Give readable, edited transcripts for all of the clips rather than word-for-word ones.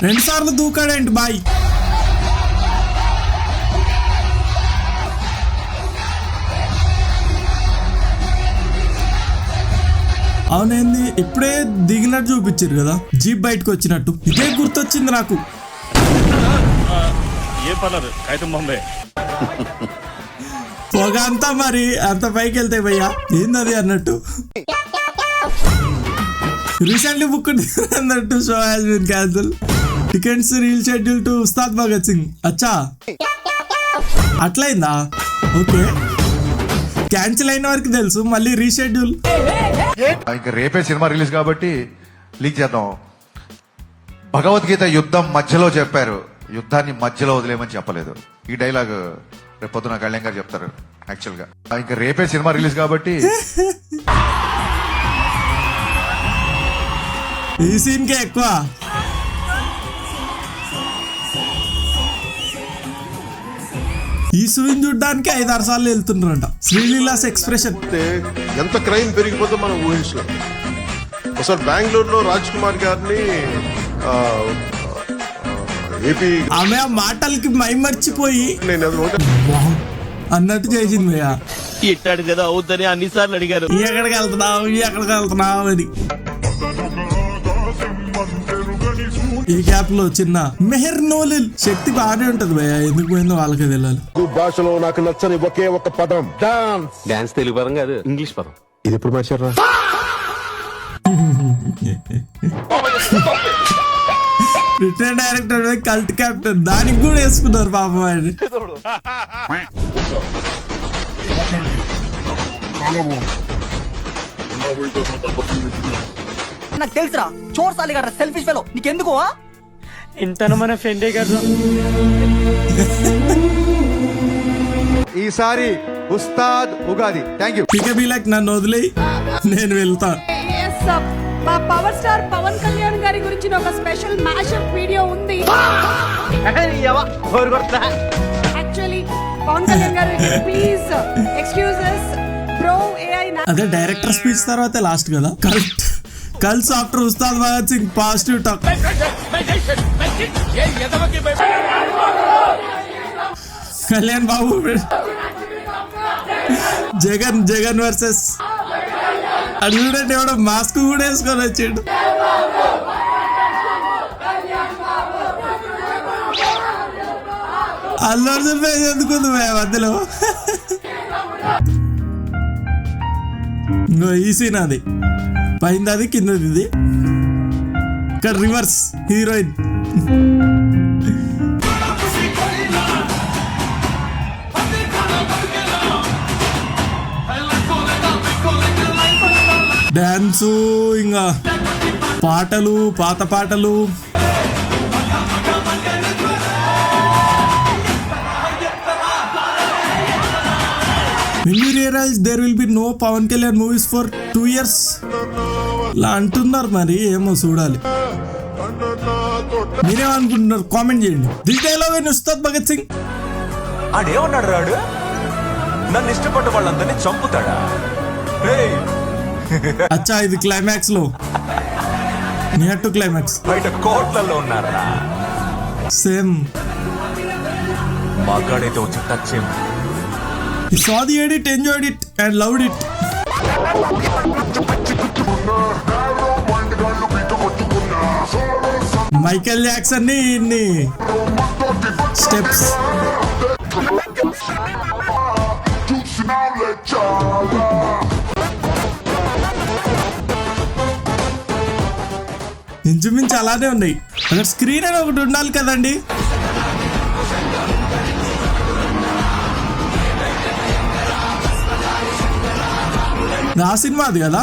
2 సార్లు దూకాడేంటి బాయ్? అవునేంది ఇప్పుడే దిగినట్టు చూపించారు కదా, జీప్ బయటకు వచ్చినట్టు. ఇదే గుర్తొచ్చింది నాకు. పొగ అంతా మరి అంత పైకి వెళ్తే భయ్యా ఏందది అన్నట్టు. రీసెంట్లీ బుక్ అన్నట్టు show has been cancel. Tickets reschedule to Ustaad Bhagat Singh. అచ్చా అట్లయిందా? ఓకే, క్యాన్సిల్ అయిన వరకు తెలుసు, మళ్ళీ రీషెడ్యూల్. ఇంకా రేపే సినిమా రిలీజ్ కాబట్టి లీక్ చేద్దాం. భగవద్గీత యుద్ధం మధ్యలో చెప్పారు, యుద్ధాన్ని మధ్యలో వదిలేమని చెప్పలేదు. ఈ డైలాగ్ రేపు పొద్దున కళ్యాణ్ గారు చెప్తారు. యాక్చువల్ గా ఇంకా రేపే సినిమా రిలీజ్ కాబట్టి ఈ సీన్ కే ఎక్కువ. ఈ సీన్ చూడడానికి 5-6 సార్లు వెళ్తున్నారంట. శ్రీలీలాస్ ఎక్స్ప్రెషన్. ఎంత క్రైమ్ పెరిగిపోతే మనం ఊహించలేం. ఒకసారి బెంగళూరులో రాజ్ కుమార్ గారిని ఏపీ ఆమె ఆ మాటలకి మైమర్చిపోయి నేను అన్నట్టు చేసింది భయ్యా. ఇట్టాడు కదా అవుద్దని అన్నిసార్లు అడిగారు. ఎక్కడికి వెళ్తున్నావు అని. ఈ గ్యాప్ లో చిన్న మెహర్ నోలిల్ శక్తి బాగానే ఉంటది భయ్యా, ఎందుకు పోయిందో వాళ్ళకే తెలియాలి. భాషలో నాకు నచ్చని ఒకే ఒక పదం డాన్స్. డాన్స్ తెలుగు పదం కాదు, ఇంగ్లీష్ పదం. ఇది ఎప్పుడు మార్చారా? రిటైర్డ్ డైరెక్టర్ కల్ట్ క్యాప్టెన్, దానికి కూడా వేసుకున్నారు పాపం ఆయన. నాకు తెలుసురా, చోర్ సాలి గారు సెల్ఫిష్ ఫెలో. నీకెందుకు ఇంతను మన ఫ్రెండే కదా. ఈసారి ఉస్తాద్ ఉగాది. Thank you. పికబీలక్ నన్ను వదిలి నేను వెళ్తా. మా పవర్ స్టార్ పవన్ కళ్యాణ్ గారి గురించి ఒక స్పెషల్ మ్యాషప్ వీడియో ఉంది. యాక్చువల్లీ పవన్ కళ్యాణ్ గారు ప్లీజ్ ఎక్స్క్యూజెస్ బ్రో ఏఐ. అదే డైరెక్టర్ స్పీచ్ తర్వాత లాస్ట్ కదా. కల్స్ after Ustaad Bhagat Singh positive talk. Kalyan Babu Jagan versus అది చూడండి, ఎవడో మాస్క్ కూడా వేసుకొని వచ్చాడు. అల్లు అర్జున్ పేజ్ ఎందుకుంది మధ్యలో. ఈ సీన్ అది పైంది, అది కిందది. ఇది ఇక్కడ రివర్స్ హీరోయిన్. డాన్సు, ఇంకా పాటలు, పాత పాటలు. When you realize there will be no Pawan Kalyan movies for 2 years ఇలా అంటున్నారు, మరి ఏమో చూడాలి. మీరేమనుకుంటున్నారు కామెంట్ చేయండి. This dialogue in Ustaad Bhagat Singh. ఆడేమన్నాడు రాడు? నన్ను ఇష్టపడ్డ వాళ్ళందరినీ చంపుతాడా? అచ్చా ఇది క్లైమాక్స్ లో నియర్ టు క్లైమాక్స్. బయట కోట్లలో ఉన్నారా? సేమ్ మగాడైతే వచ్చి టచ్ చేయము. He saw the edit, enjoyed it and loved it. Michael Jackson ని ఇన్ని స్టెప్స్. ఇంచుమించు అలానే ఉన్నాయి. అక్కడ స్క్రీన్ అని ఒకటి ఉండాలి కదండి. నా సినిమా అది కదా.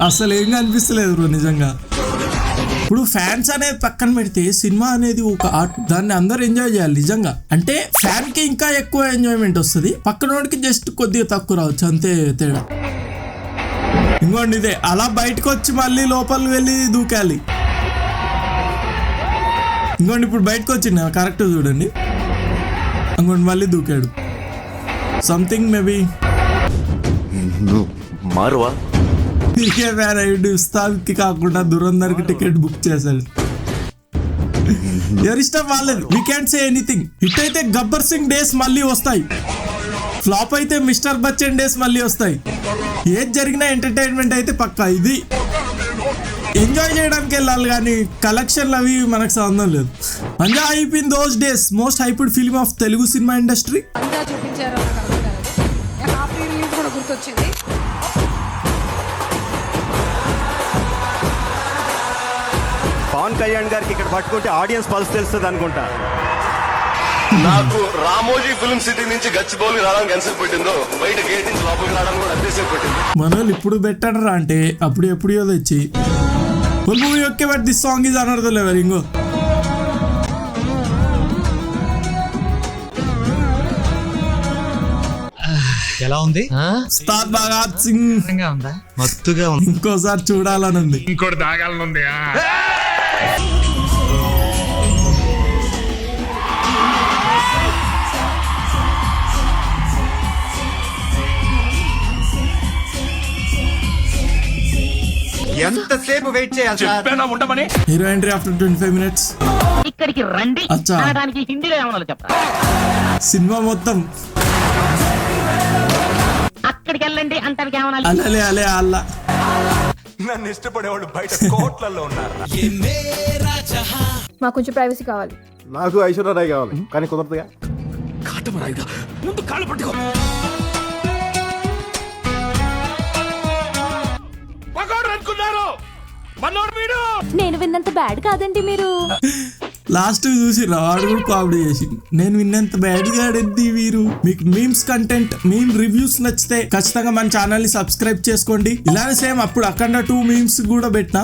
అసలు ఏం కనిపిస్తలేదు బ్రో నిజంగా. ఇప్పుడు ఫ్యాన్స్ అనేది పక్కన పెడితే సినిమా అనేది ఒక ఆర్ట్, దాన్ని అందరు ఎంజాయ్ చేయాలి నిజంగా. అంటే ఫ్యాన్ కి ఇంకా ఎక్కువ ఎంజాయ్మెంట్ వస్తుంది, పక్కనోడికి జస్ట్ కొద్దిగా తక్కువ రావచ్చు, అంతే తేడా. ఇంకోండి ఇదే అలా బయటకు వచ్చి మళ్ళీ లోపలికి వెళ్ళి దూకాలి. ఇంకోండి ఇప్పుడు బయటకు వచ్చింది కరెక్ట్ చూడండి. ఇంకోండి మళ్ళీ దూకాడు. సంథింగ్ మేబీ నువ్వు మారువా? పీకే నాయుడు ఉస్తాద్కి కాకుండా దురందర్కి టికెట్ బుక్ చేశాడు. ఎవరిష్టం వాళ్ళది. We can say anything. Hit అయితే గబ్బర్ సింగ్ డేస్ మళ్ళీ వస్తాయి, ఫ్లాప్ అయితే మిస్టర్ బచ్చన్ డేస్ మళ్ళీ వస్తాయి. ఏది జరిగినా ఎంటర్టైన్మెంట్ అయితే పక్కా. ఇది ఎంజాయ్ చేయడానికి వెళ్ళాలి కానీ కలెక్షన్లు అవి మనకు సంబంధం లేదు. మంజా అయిపోయింది those days. Most hyped film of Telugu cinema industry. అంతా చూపించారు, నాకు అర్థం కాలేదు. హాఫ్ రిలీజ్ కూడా గుర్తొచ్చింది. పవన్ కళ్యాణ్ గారికి ఇక్కడ పట్టుకుంటే ఆడియన్స్ పల్స్ తెలుస్తుంది అనుకుంటా. నాకు రామోజీ ఫిల్మ్ సిటీ నుంచి గచ్చిబౌలి రావడానికి ఎంతసేపు పెట్టిందో బయట గేట్ నుంచి లోపలికి రావడానికి కూడా అంతసేపు పెట్టింది. మనోళ్ళు ఇప్పుడు పెట్టాడరా అంటే అప్పుడు ఎప్పుడో తెచ్చి full movie okay but this song is another level. ఇంకో ఎలా ఉంది? ఉస్తాద్ భగత్ సింగ్ ఉందా? మత్తుగా ఉంది. ఇంకోసారి చూడాలని ఉంది. ఇంకోటి తాగాలనుంది. ఎంతసేపు వెయిట్ చేయాలి సార్? ఉండమని హీరో ఎంట్రీ ఆఫ్టర్ 25 minutes. ఇక్కడికి రండి అచ్చా. అనడానికి హిందీలో ఏమన్నా చెప్తా. సినిమా మొత్తం అక్కడికి వెళ్ళండి అంటానికి ఏమన్నా. అలలే అలే అల్లా. నన్ను ఇష్టపడేవాళ్ళు బయట కోట్లలో ఉన్నారా? మాకు కొంచెం ప్రైవసీ కావాలి. నాకు ఐశ్వర్యరాయ్ కావాలి కానీ కుదరదుగా. ముందు కాళ్ళు పట్టుకో. పకోడు అనుకున్నారు మనోడు వీడు. నేను విన్నంత బ్యాడ్ కాదండి మీరు. లాస్ట్ చూసిర్రా వాడు కూడా కామెడీ చేసి. నేను విన్నంత బ్యాడ్ గా ఆడింది వీరు. మీకు మీమ్స్ కంటెంట్, మీమ్ రివ్యూస్ నచ్చితే ఖచ్చితంగా మన ఛానల్ ని సబ్స్క్రైబ్ చేసుకోండి. ఇలానే సేమ్ అప్పుడు అక్కడ 2 మీమ్స్ కూడా పెట్టినా.